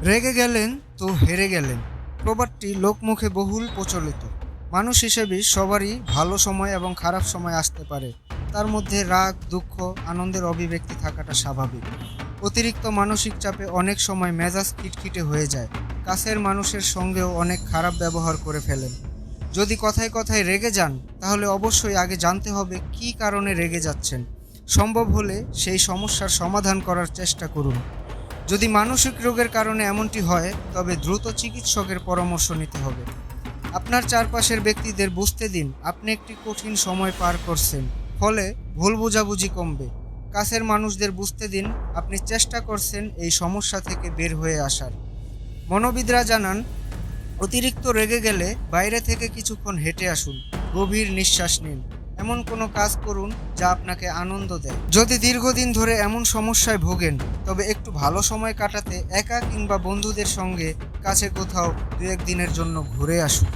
রেগে গেলেন তো হেরে গেলেন, প্রবাদটি লোকমুখে বহুল প্রচলিত। মানুষ হিসেবে সবারই ভালো সময় এবং খারাপ সময় আসতে পারে। তার মধ্যে রাগ, দুঃখ, আনন্দের অভিব্যক্তি থাকাটা স্বাভাবিক। অতিরিক্ত মানসিক চাপে অনেক সময় মেজাজ খিটখিটে হয়ে যায়। কাছের মানুষের সঙ্গেও অনেক খারাপ ব্যবহার করে ফেলেন। যদি কথায় কথায় রেগে যান, তাহলে অবশ্যই আগে জানতে হবে কী কারণে রেগে যাচ্ছেন। সম্ভব হলে সেই সমস্যার সমাধান করার চেষ্টা করুন। যদি মানসিক রোগের কারণে এমনটি হয়, তবে দ্রুত চিকিৎসকের পরামর্শ নিতে হবে। আপনার চারপাশের ব্যক্তিদের বুঝতে দিন আপনি একটি কঠিন সময় পার করছেন, ফলে ভুল বোঝাবুঝি কমবে। কাছের মানুষদের বুঝতে দিন আপনি চেষ্টা করছেন এই সমস্যা থেকে বের হয়ে আসার। মনোবিদরা জানান, অতিরিক্ত রেগে গেলে বাইরে থেকে কিছুক্ষণ হেঁটে আসুন, গভীর নিঃশ্বাস নিন, এমন কোনো কাজ করুন যা আপনাকে আনন্দ দেয়। যদি দীর্ঘদিন ধরে এমন সমস্যায় ভোগেন, তবে একটু ভালো সময় কাটাতে একা কিংবা বন্ধুদের সঙ্গে কাছে কোথাও 2-1 দিনের জন্য ঘুরে আসুন।